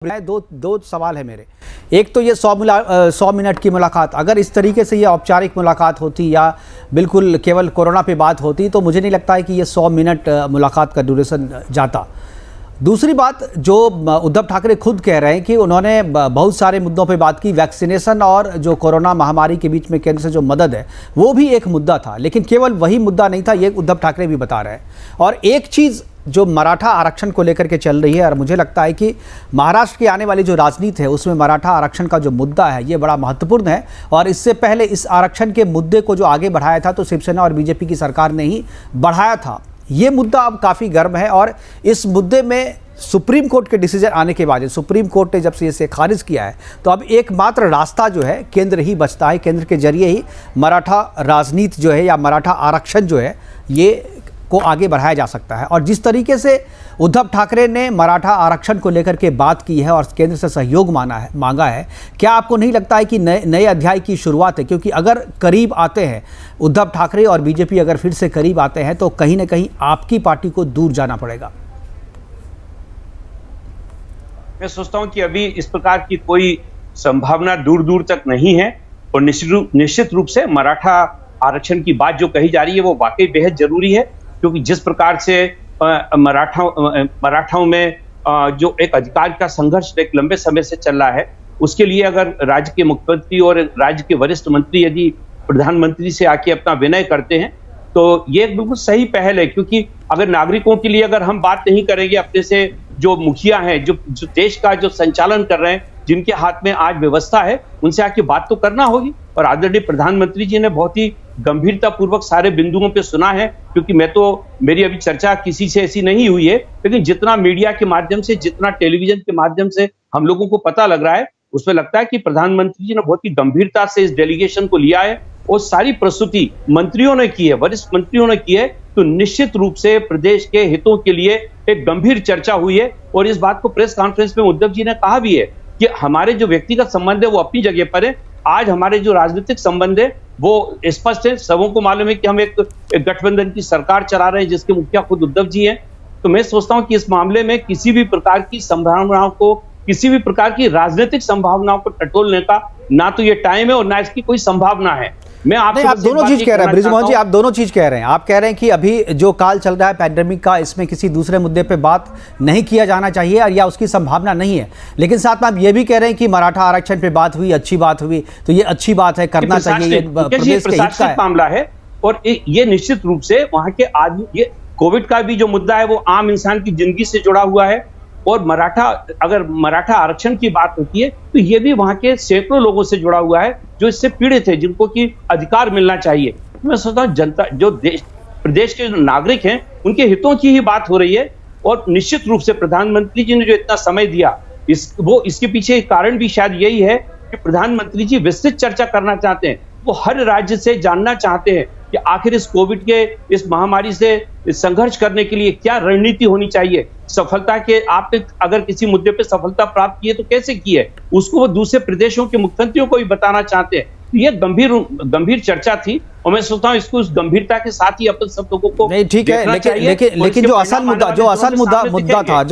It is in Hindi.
दो दो सवाल है मेरे। एक तो ये 100 मिनट की मुलाकात, अगर इस तरीके से ये औपचारिक मुलाकात होती या बिल्कुल केवल कोरोना पे बात होती तो मुझे नहीं लगता है कि ये 100 मिनट मुलाकात का ड्यूरेशन जाता। दूसरी बात जो उद्धव ठाकरे खुद कह रहे हैं कि उन्होंने बहुत सारे मुद्दों पे बात की, वैक्सीनेशन और जो कोरोना महामारी के बीच में केंद्र से जो मदद है वो भी एक मुद्दा था, लेकिन केवल वही मुद्दा नहीं था, ये उद्धव ठाकरे भी बता रहे हैं। और एक चीज़ जो मराठा आरक्षण को लेकर के चल रही है, और मुझे लगता है कि महाराष्ट्र की आने वाली जो राजनीति है उसमें मराठा आरक्षण का जो मुद्दा है ये बड़ा महत्वपूर्ण है। और इससे पहले इस आरक्षण के मुद्दे को जो आगे बढ़ाया था तो शिवसेना और बीजेपी की सरकार ने ही बढ़ाया था। ये मुद्दा अब काफ़ी गर्म है और इस मुद्दे में सुप्रीम कोर्ट के डिसीजन आने के बाद, सुप्रीम कोर्ट ने जब से इसे खारिज किया है तो अब एकमात्र रास्ता जो है केंद्र ही बचता है। केंद्र के जरिए ही मराठा राजनीति जो है या मराठा आरक्षण जो है ये को आगे बढ़ाया जा सकता है। और जिस तरीके से उद्धव ठाकरे ने मराठा आरक्षण को लेकर के बात की है और केंद्र से सहयोग मांगा है, क्या आपको नहीं लगता है कि नए अध्याय की शुरुआत है? क्योंकि अगर करीब आते हैं उद्धव ठाकरे और बीजेपी अगर फिर से करीब आते हैं तो कहीं ना कहीं आपकी पार्टी को दूर जाना पड़ेगा। मैं सोचता हूं कि अभी इस प्रकार की कोई संभावना दूर दूर तक नहीं है। और निश्चित रूप से मराठा आरक्षण की बात जो कही जा रही है वो वाकई बेहद जरूरी है, क्योंकि जिस प्रकार से मराठाओं में जो एक अधिकार का संघर्ष एक लंबे समय से चल रहा है, उसके लिए अगर राज्य के मुख्यमंत्री और राज्य के वरिष्ठ मंत्री यदि प्रधानमंत्री से आके अपना विनय करते हैं तो ये एक बिल्कुल सही पहल है। क्योंकि अगर नागरिकों के लिए अगर हम बात नहीं करेंगे, अपने से जो मुखिया हैं, जो देश का जो संचालन कर रहे हैं, जिनके हाथ में आज व्यवस्था है, उनसे आके बात तो करना होगी। और आदरणीय प्रधानमंत्री जी ने बहुत ही गंभीरता पूर्वक सारे बिंदुओं पे सुना है। क्योंकि मेरी अभी चर्चा किसी से ऐसी नहीं हुई है, लेकिन जितना मीडिया के माध्यम से, जितना टेलीविजन के माध्यम से हम लोगों को पता लग रहा है, उसमें लगता है कि प्रधानमंत्री जी ने बहुत ही गंभीरता से इस डेलीगेशन को लिया है और सारी प्रस्तुति मंत्रियों ने की है, वरिष्ठ मंत्रियों ने की है। तो निश्चित रूप से प्रदेश के हितों के लिए एक गंभीर चर्चा हुई है। और इस बात को प्रेस कॉन्फ्रेंस में उद्धव जी ने कहा भी है कि हमारे जो व्यक्तिगत संबंध है वो अपनी जगह पर है, आज हमारे जो राजनीतिक संबंध है वो स्पष्ट है। सबों को मालूम है कि हम एक गठबंधन की सरकार चला रहे हैं जिसके मुखिया खुद उद्धव जी हैं। तो मैं सोचता हूं कि इस मामले में किसी भी प्रकार की संभावनाओं को, किसी भी प्रकार की राजनीतिक संभावनाओं को टटोलने का ना तो ये टाइम है और ना इसकी कोई संभावना है। मैं आप दोनों चीज कह रहे हैं बृजमोहन जी, आप दोनों चीज कह रहे हैं। आप कह रहे हैं कि अभी जो काल चल रहा है पैंडेमिक का, इसमें किसी दूसरे मुद्दे पे बात नहीं किया जाना चाहिए या उसकी संभावना नहीं है, लेकिन साथ में आप ये भी कह रहे हैं कि मराठा आरक्षण पे बात हुई, अच्छी बात हुई, तो ये अच्छी बात है, करना चाहिए, ये प्रदेश के हित का मामला है। और ये निश्चित रूप से वहां के आदमी, ये कोविड का भी जो मुद्दा है वो आम इंसान की जिंदगी से जुड़ा हुआ है। और अगर मराठा आरक्षण की बात होती है तो ये भी वहां के सैकड़ों लोगों से जुड़ा हुआ है जो इससे पीड़ित है, जिनको कि अधिकार मिलना चाहिए। मैं सोचता हूं जनता, जो प्रदेश के जो नागरिक हैं, उनके हितों की ही बात हो रही है। और निश्चित रूप से प्रधानमंत्री जी ने जो इतना समय दिया, इसके पीछे कारण भी शायद यही है कि प्रधानमंत्री जी विस्तृत चर्चा करना चाहते हैं। वो हर राज्य से जानना चाहते हैं कि आखिर इस कोविड के, इस महामारी से संघर्ष करने के लिए क्या रणनीति होनी चाहिए। सफलता के, आपने अगर किसी मुद्दे पे सफलता प्राप्त की है तो कैसे की है, उसको वो दूसरे प्रदेशों के मुख्यमंत्रियों को भी बताना चाहते हैं। तो ये गंभीर चर्चा थी और मैं सोचता हूँ इसको उस गंभीरता के साथ ही अपन सब लोगों को नहीं, ठीक है, लेकिन जो असल मुद्दा था, जो